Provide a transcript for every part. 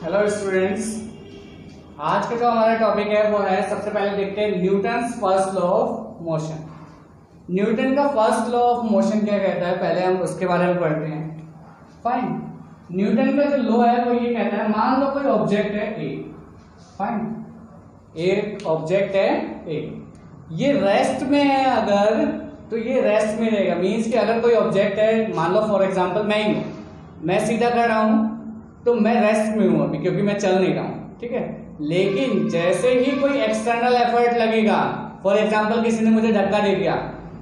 Hello students, आज का जो हमारा टॉपिक है वो है, सबसे पहले देखते हैं Newton's first law of motion. Newton का फर्स्ट लॉ ऑफ मोशन क्या कहता है, पहले हम उसके बारे में पढ़ते हैं। फाइन, न्यूटन का जो लॉ है वो ये कहता है, मान लो कोई ऑब्जेक्ट है ए। फाइन, एक ऑब्जेक्ट है ए, ये रेस्ट में है अगर, तो ये रेस्ट में रहेगा। मीन्स कि अगर कोई ऑब्जेक्ट है, मान लो फॉर एग्जांपल मैं ही हूं, मैं सीधा कर रहा हूं तो मैं रेस्ट में हूं अभी, क्योंकि मैं चल नहीं रहा हूं, ठीक है। लेकिन जैसे ही कोई एक्सटर्नल एफर्ट लगेगा, फॉर एग्जांपल किसी ने मुझे धक्का दे दिया,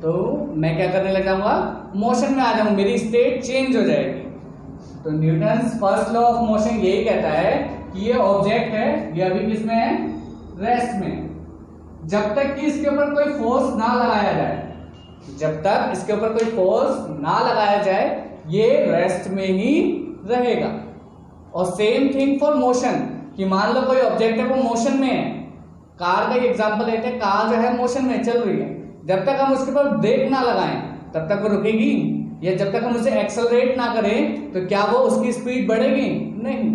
तो मैं क्या करने लग जाऊंगा, मोशन में आ जाऊंगा, मेरी स्टेट चेंज हो जाएगी। तो Newton's first law of motion यही कहता है कि ये ऑब्जेक्ट है, ये अभी किसमें है, रेस्ट में। जब तक कि इसके ऊपर कोई फोर्स ना लगाया जाए, जब तक इसके ऊपर कोई फोर्स ना लगाया जाए, ये रेस्ट में ही रहेगा। और सेम थिंग फॉर मोशन, कि मान लो कोई ऑब्जेक्ट है वो मोशन में है। कार का एग्जांपल लेते हैं, कार जो है मोशन में चल रही है, जब तक हम उसके ऊपर ब्रेक ना लगाएं तब तक वो रुकेगी, या जब तक हम उसे एक्सेलरेट ना करें तो क्या वो उसकी स्पीड बढ़ेगी, नहीं।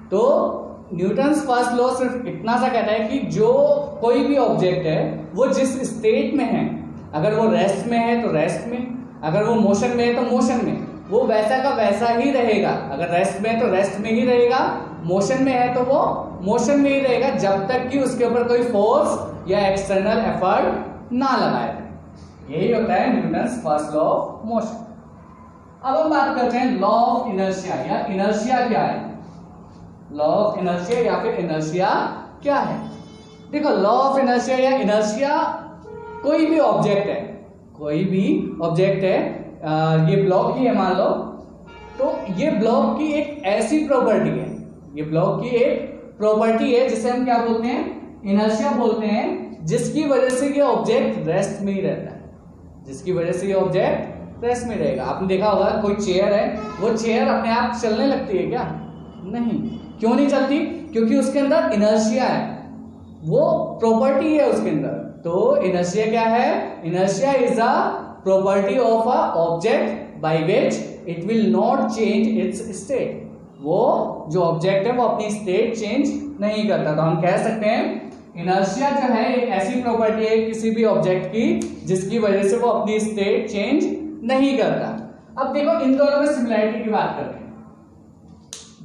तो न्यूटन्स फर्स्ट लॉ सिर्फ इतना सा कहता है कि जो कोई भी ऑब्जेक्ट है वो जिस स्टेट में है, अगर वो रेस्ट में है तो रेस्ट में, अगर वो मोशन में है तो मोशन में, वो वैसा का वैसा ही रहेगा। अगर रेस्ट में है तो रेस्ट में ही रहेगा, मोशन में है तो वो मोशन में ही रहेगा, जब तक कि उसके ऊपर कोई फोर्स या एक्सटर्नल एफर्ट ना लगाया जाए। यही होता है Newton's first law of motion. अब हम बात करते हैं लॉ ऑफ इनर्शिया, या इनर्शिया क्या है। लॉ ऑफ इनर्शिया या फिर इनर्शिया क्या है। देखो, लॉ ऑफ इनर्शिया या इनर्शिया, कोई भी ऑब्जेक्ट है, कोई भी ऑब्जेक्ट है, ये ब्लॉक ही है मान लो, तो ये ब्लॉक की एक ऐसी प्रॉपर्टी है, ये ब्लॉक की एक प्रॉपर्टी है जिसे हम क्या बोलते हैं, इनर्शिया बोलते हैं, जिसकी वजह से ये ऑब्जेक्ट रेस्ट में ही रहता है, जिसकी वजह से ये ऑब्जेक्ट रेस्ट में रहेगा। आपने देखा होगा कोई चेयर है, वो चेयर अपने आप चलने लगती है क्या, नहीं। क्यों नहीं चलती, क्योंकि उसके अंदर इनर्शिया है, वो प्रॉपर्टी है उसके अंदर। तो इनर्शिया क्या है, inertia is a property of a object by which it will not change it's state. वो जो ऑब्जेक्ट है वो अपनी स्टेट चेंज नहीं करता। तो हम कह सकते हैं इनर्शिया जो है एक ऐसी प्रॉपर्टी है किसी भी ऑब्जेक्ट की जिसकी वजह से वो अपनी स्टेट चेंज नहीं करता। अब देखो, इन दोनों में सिमिलरिटी की बात करते हैं।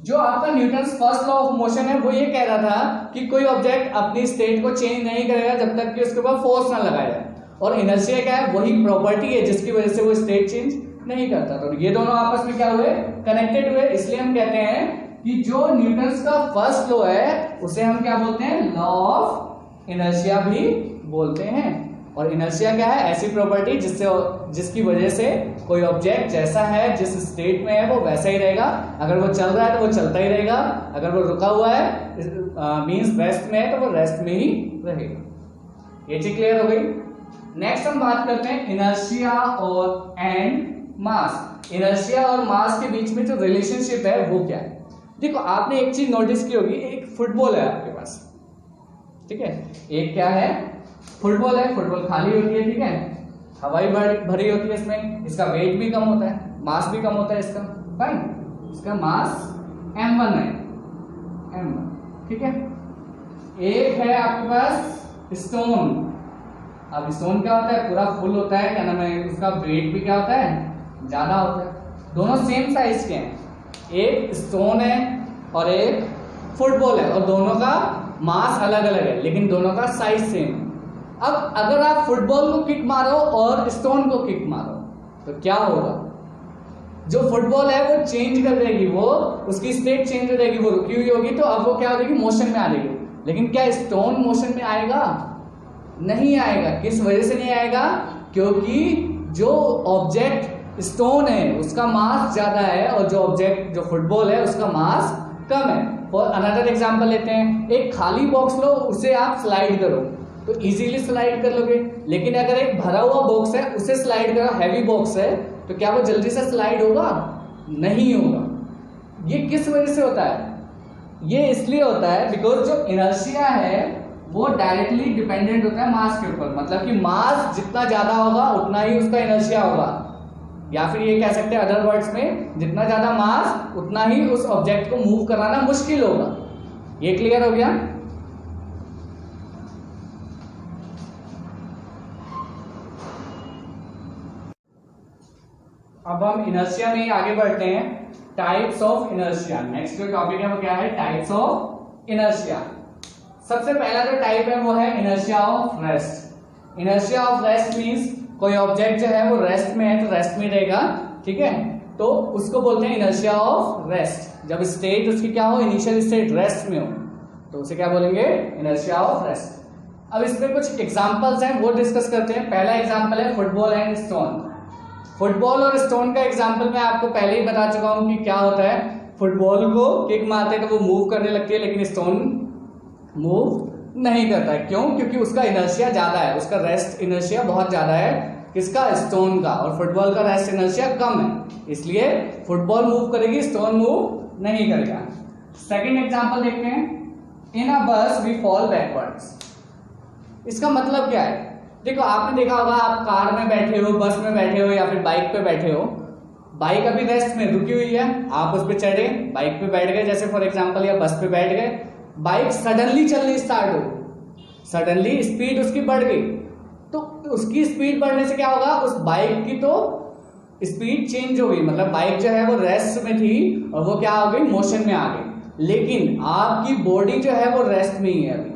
जो आपका Newton's first law of motion है वो ये कह रहा था कि कोई ऑब्जेक्ट अपनी स्टेट को चेंज नहीं करेगा जब तक कि उसके ऊपर फोर्स ना लगाया जाए, और इनर्शिया क्या है, वही प्रॉपर्टी है जिसकी वजह से वो स्टेट चेंज नहीं करता। तो ये दोनों आपस में क्या हुए, कनेक्टेड हुए। इसलिए हम कहते हैं कि जो न्यूटन्स का फर्स्ट लॉ है उसे हम क्या बोलते हैं, लॉ ऑफ इनर्शिया भी बोलते हैं। और इनर्शिया क्या है, ऐसी प्रॉपर्टी जिसकी वजह से कोई ऑब्जेक्ट जैसा है, जिस स्टेट में है वो वैसा ही रहेगा। अगर वो चल रहा है तो वो चलता ही रहेगा, अगर वो रुका हुआ है मींस रेस्ट में है तो वो रेस्ट में ही रहेगा। ये चीज क्लियर हो गई। नेक्स्ट हम बात करते हैं इनर्शिया और एंड मास। इनर्शिया और मास के बीच में जो रिलेशनशिप है वो क्या है। देखो, आपने एक चीज नोटिस की होगी, एक फुटबॉल है आपके पास, ठीक है, एक क्या है, फुटबॉल है। फुटबॉल खाली होती है, ठीक है, हवाई भरी होती है इसमें, इसका वेट भी कम होता है, मास भी कम होता है इसका। फाइन, इसका मास m1 है, m1, ठीक है। एक है आपके पास स्टोन। अब स्टोन क्या होता है, पूरा फुल होता है, क्या नाम है, उसका वेट भी क्या होता है, ज्यादा होता है। दोनों सेम साइज के हैं, एक स्टोन है और एक फुटबॉल है, और दोनों का मास अलग अलग है लेकिन दोनों का साइज सेम। अब अगर आप फुटबॉल को किक मारो और स्टोन को किक मारो तो क्या होगा, जो फुटबॉल है वो चेंज कर देगी, वो उसकी स्टेट चेंज हो जाएगी, वो रुकी हुई होगी तो अब वो क्या हो जाएगी, मोशन में आ जाएगी। लेकिन क्या स्टोन मोशन में आएगा, नहीं आएगा। किस वजह से नहीं आएगा, क्योंकि जो ऑब्जेक्ट स्टोन है उसका मास ज्यादा है और जो ऑब्जेक्ट जो फुटबॉल है उसका मास कम है। और अनदर एग्जांपल लेते हैं, एक खाली बॉक्स लो, उसे आप स्लाइड करो तो इजीली स्लाइड कर लोगे, लेकिन अगर एक भरा हुआ बॉक्स है उसे स्लाइड करो, हैवी बॉक्स है, तो क्या वो जल्दी से स्लाइड होगा, नहीं होगा। ये किस वजह से होता है, ये इसलिए होता है बिकॉज जो इनर्शिया है वो डायरेक्टली डिपेंडेंट होता है मास के ऊपर। मतलब कि मास जितना ज्यादा होगा उतना ही उसका इनर्शिया होगा, या फिर ये कह सकते हैं अदर वर्ड्स में, जितना ज्यादा मास उतना ही उस ऑब्जेक्ट को मूव कराना मुश्किल होगा। ये क्लियर हो गया। अब हम इनर्शिया में ही आगे बढ़ते हैं, टाइप्स ऑफ इनर्शिया। नेक्स्ट जो टॉपिक है वो क्या है, टाइप्स ऑफ इनर्शिया। सबसे पहला जो टाइप है वो है inertia of rest. Inertia of rest means कोई ऑब्जेक्ट जो है वो रेस्ट में है तो रेस्ट में रहेगा, ठीक है, तो उसको बोलते हैं इनर्शिया ऑफ रेस्ट। जब स्टेट उसकी क्या हो, इनिशियल स्टेट रेस्ट में हो, तो उसे क्या बोलेंगे, इनर्शिया ऑफ रेस्ट। अब इसमें कुछ एग्जांपल्स हैं वो डिस्कस करते हैं। पहला एग्जांपल है फुटबॉल एंड स्टोन। फुटबॉल और स्टोन का एग्जांपल मैं आपको पहले ही बता चुका हूं कि क्या होता है। फुटबॉल को किक मारते हैं तो वो मूव करने लगती है, लेकिन स्टोन मूव नहीं करता है। क्यों? क्योंकि उसका इनर्शिया ज्यादा है, उसका रेस्ट इनर्शिया बहुत ज्यादा है, किसका, स्टोन का, और फुटबॉल का रेस्ट इनर्शिया कम है, इसलिए फुटबॉल मूव करेगी, स्टोन मूव नहीं करेगा। सेकंड एग्जांपल देखते हैं, इन अ बस वी फॉल बैकवर्ड्स। इसका मतलब क्या है, देखो आपने देखा होगा, आप कार में बैठे हो, बस में बैठे हो या फिर बाइक पे बैठे हो, बाइक अभी रेस्ट में रुकी हुई है, आप उस पे चढ़े, बाइक पे बैठ गए जैसे फॉर एग्जांपल, या बस पे बैठ गए, बाइक सडनली चलनी स्टार्ट हो, सडनली स्पीड उसकी बढ़ गई, तो उसकी स्पीड बढ़ने से क्या होगा, उस बाइक की तो स्पीड चेंज हो गई, मतलब बाइक जो है वो रेस्ट में थी और वो क्या हो गई, मोशन में आ गई। लेकिन आपकी बॉडी जो है वो रेस्ट में ही है, अभी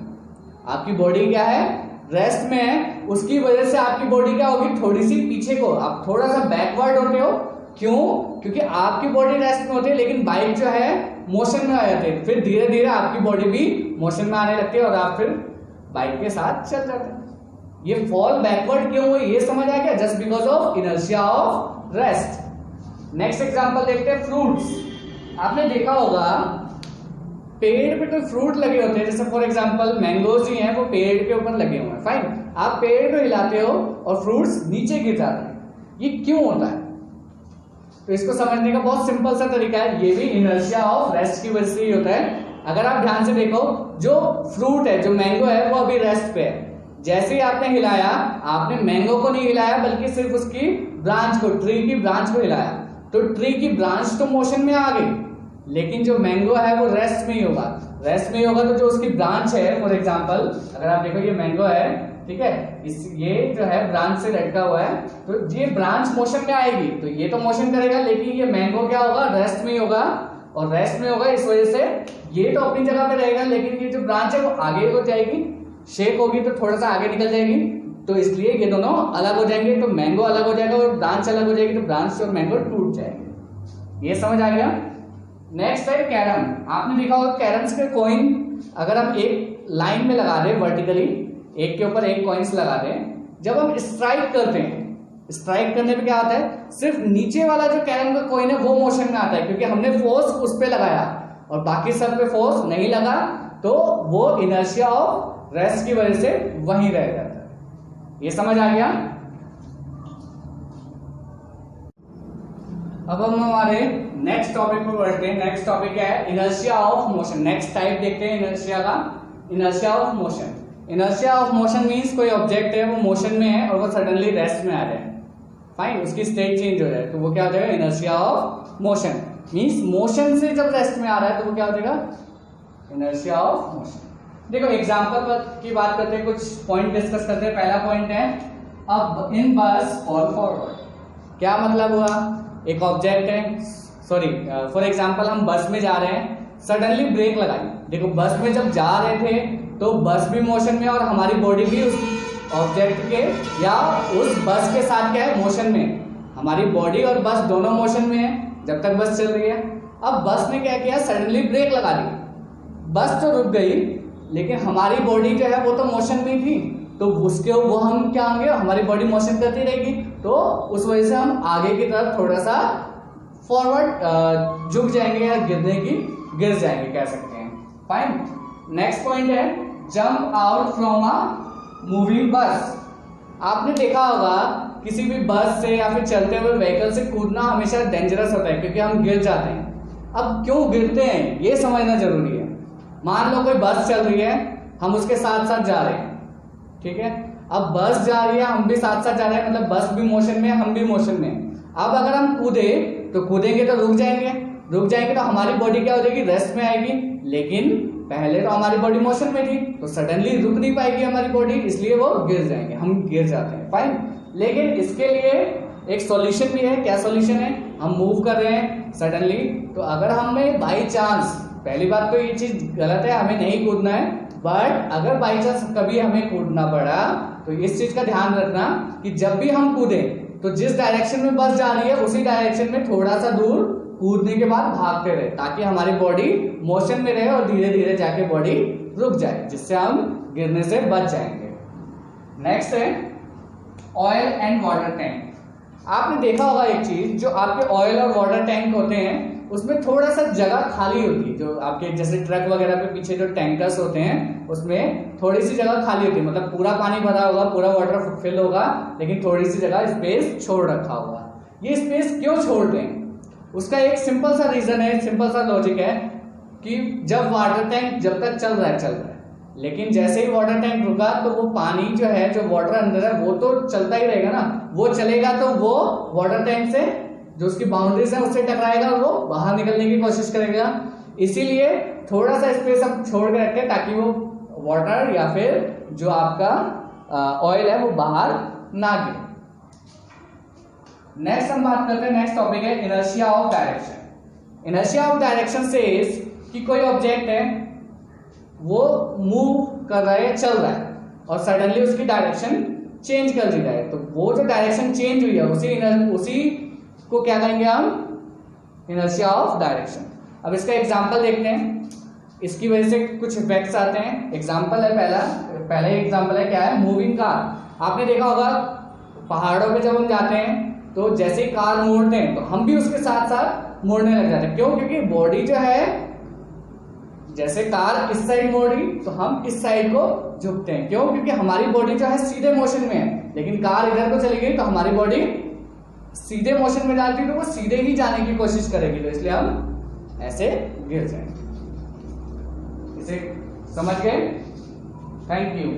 आपकी बॉडी क्या है, रेस्ट में है, उसकी वजह से आपकी बॉडी क्या होगी, थोड़ी सी पीछे को, आप थोड़ा सा बैकवर्ड होते हो। क्यों? क्योंकि आपकी बॉडी रेस्ट में होती है, लेकिन बाइक जो है मोशन में आ जाती है, फिर धीरे धीरे आपकी बॉडी भी मोशन में आने लगती है और आप फिर बाइक के साथ चल जाते हैं। ये फॉल बैकवर्ड क्यों हुई, ये समझ आ गया, just because of inertia of rest. Next example देखते हैं, फ्रूट्स। आपने देखा होगा पेड़ पे तो फ्रूट लगे होते हैं, जैसे फॉर एग्जांपल मैंगोज ही हैं, वो पेड़ के ऊपर लगे हुए हैं, फाइन, आप पेड़ को हिलाते हो और फ्रूट्स नीचे गिर जाते हैं, ये क्यों होता है? तो इसको समझने का बहुत सिंपल सा तरीका है, ये भी इनर्शिया ऑफ रेस्ट की वजह से ही होता है। अगर आप ध्यान से देखो, जो फ्रूट है, जो मैंगो है, वो अभी रेस्ट पे है, जैसे ही आपने हिलाया, आपने मैंगो को नहीं हिलाया बल्कि सिर्फ उसकी ब्रांच को, ट्री की ब्रांच को हिलाया, तो ट्री की ब्रांच तो मोशन में आ गई, लेकिन जो मैंगो है वो रेस्ट में ही होगा। रेस्ट में ही होगा तो जो उसकी ब्रांच है, फॉर एग्जांपल अगर आप देखो ये मैंगो है, ठीक है, ये जो है ब्रांच से लटका हुआ है, तो ये ब्रांच मोशन में आएगी, तो ये तो मोशन करेगा, लेकिन ये मैंगो क्या होगा, रेस्ट में ही होगा, और रेस्ट में होगा इस वजह से ये तो अपनी जगह पे रहेगा, लेकिन ये जो ब्रांच है वो आगे हो जाएगी, शेक होगी तो थोड़ा सा आगे निकल जाएगी, तो इसलिए ये दोनों अलग हो जाएंगे, तो मैंगो अलग हो जाएगा और ब्रांच अलग हो जाएगी, तो ब्रांच और मैंगो टूट जाएंगे। ये समझ आ गया। नेक्स्ट है कैरम। आपने देखा होगा कैरम्स के कॉइन अगर हम एक लाइन में लगा दें, वर्टिकली एक के ऊपर एक कॉइन्स लगा दें, जब हम स्ट्राइक करते हैं, स्ट्राइक करने पे क्या होता है, सिर्फ नीचे वाला जो कैरम का कॉइन है वो मोशन में आता है, क्योंकि हमने फोर्स उस पे लगाया और बाकी सब पे फोर्स नहीं लगा, तो वो इनर्शिया ऑफ रेस्ट की वजह से वहीं रह जाता है। ये समझ आ गया। अब हम हमारे नेक्स्ट टॉपिक पर बढ़ते हैं। नेक्स्ट टॉपिक क्या है, inertia of motion. Next type देखते हैं इनर्शिया का, inertia of motion. Inertia of motion means कोई ऑब्जेक्ट है वो मोशन में है और वो सडनली रेस्ट में आ जाए, फाइन, उसकी स्टेट चेंज हो जाए, तो वो क्या हो जाएगा, inertia of motion. Means motion से जब रेस्ट में आ रहा है तो वो क्या हो जाएगा, इनर्शिया ऑफ मोशन। देखो एग्जांपल की बात करते हैं, कुछ पॉइंट डिस्कस करते हैं। पहला पॉइंट है, अब इन बस फॉल फॉरवर्ड। क्या मतलब हुआ, एक ऑब्जेक्ट है, सॉरी फॉर एग्जांपल हम बस में जा रहे हैं, सडनली ब्रेक लगाई, देखो बस में जब जा रहे थे तो बस भी मोशन में और हमारी बॉडी भी उस ऑब्जेक्ट के या उस बस के साथ क्या है, मोशन में, हमारी बॉडी और बस दोनों मोशन में है जब तक बस चल रही है। अब बस ने क्या किया, सडनली ब्रेक लगा दी, बस तो रुक गई, लेकिन हमारी बॉडी जो है वो तो मोशन में थी, तो उसके वो हम क्या होंगे, हमारी बॉडी मोशन करती रहेगी, तो उस वजह से हम आगे की तरफ थोड़ा सा फॉरवर्ड झुक जाएंगे या गिर जाएंगे कह सकते हैं, फाइन। नेक्स्ट पॉइंट है, jump out from a moving बस। आपने देखा होगा किसी भी बस से या फिर चलते हुए व्हीकल से कूदना हमेशा डेंजरस होता है, क्योंकि हम गिर जाते हैं। अब क्यों गिरते हैं ये समझना जरूरी है। मान लो कोई बस चल रही है, हम उसके साथ साथ जा रहे हैं, ठीक है, अब बस जा रही है, हम भी साथ साथ जा रहे हैं, मतलब बस भी मोशन में है, हम भी मोशन में है। अब अगर हम कूदे तो कूदेंगे तो रुक जाएंगे, रुक जाएंगे तो हमारी बॉडी क्या हो जाएगी, रेस्ट में आएगी। लेकिन पहले तो हमारी बॉडी मोशन में थी, तो सडनली रुक नहीं पाएगी हमारी बॉडी, इसलिए वो गिर जाएंगे, हम गिर जाते हैं। फाइन। लेकिन इसके लिए एक सॉल्यूशन भी है। क्या सॉल्यूशन है? हम मूव कर रहे हैं सडनली, तो अगर हमें बाई चांस, पहली बात तो ये चीज गलत है, हमें नहीं कूदना है, बट अगर बाई चांस कभी हमें कूदना पड़ा तो इस चीज का ध्यान रखना कि जब भी हम कूदे तो जिस डायरेक्शन में बस जा रही है उसी डायरेक्शन में थोड़ा सा दूर कूदने के बाद भागते रहे, ताकि हमारी बॉडी मोशन में रहे और धीरे धीरे जाके बॉडी रुक जाए, जिससे हम गिरने से बच जाएंगे। नेक्स्ट है ऑयल एंड वाटर टैंक। आपने देखा होगा एक चीज, जो आपके ऑयल और वाटर टैंक होते हैं उसमें थोड़ा सा जगह खाली होती है, जो आपके जैसे ट्रक वगैरह पे पीछे जो टैंकर्स होते हैं उसमें थोड़ी सी जगह खाली होती है, मतलब पूरा पानी भरा होगा, पूरा वाटर फिल होगा, लेकिन थोड़ी सी जगह स्पेस छोड़ रखा होगा। ये स्पेस क्यों छोड़ते हैं? उसका एक सिंपल सा रीजन है, सिंपल सा लॉजिक है कि जब वाटर टैंक जब तक चल रहा है, लेकिन जैसे ही वाटर टैंक रुका तो वो पानी जो है, जो वाटर अंदर है, वो तो चलता ही रहेगा ना। वो चलेगा तो वो वाटर टैंक से जो उसकी बाउंड्रीज है उससे टकराएगा और वो बाहर निकलने की कोशिश करेगा। इसीलिए थोड़ा सा स्पेस हम छोड़ के रखते हैं ताकि वो वाटर या फिर जो आपका ऑयल है वो बाहर ना गिरे। नेक्स्ट हम बात करते हैं, नेक्स्ट टॉपिक है inertia of direction. Inertia of direction से कि कोई ऑब्जेक्ट है वो मूव कर रहा है, चल रहा है, और सडनली उसकी डायरेक्शन चेंज कर दी जाए, तो वो जो डायरेक्शन चेंज हुई है उसी को क्या कहेंगे हम, इनर्शिया ऑफ डायरेक्शन। अब इसका एग्जांपल देखते हैं, इसकी वजह से कुछ इफेक्ट्स आते हैं। एग्जांपल है पहला एग्जांपल है क्या है, मूविंग कार। आपने देखा होगा पहाड़ों पे जब हम जाते हैं तो जैसे ही कार मोड़ते हैं तो हम भी उसके साथ साथ मोड़ने लग जाते हैं। क्यों? क्योंकि बॉडी जो है, जैसे कार इस साइड मोड़ी तो हम इस साइड को झुकते हैं। क्यों? क्योंकि हमारी बॉडी जो है सीधे मोशन में है, लेकिन कार इधर को चली गई तो हमारी बॉडी सीधे मोशन में जाती है, तो वो सीधे ही जाने की कोशिश करेगी, तो इसलिए हम ऐसे गिर जाएंगे। इसे समझ गए? Thank you.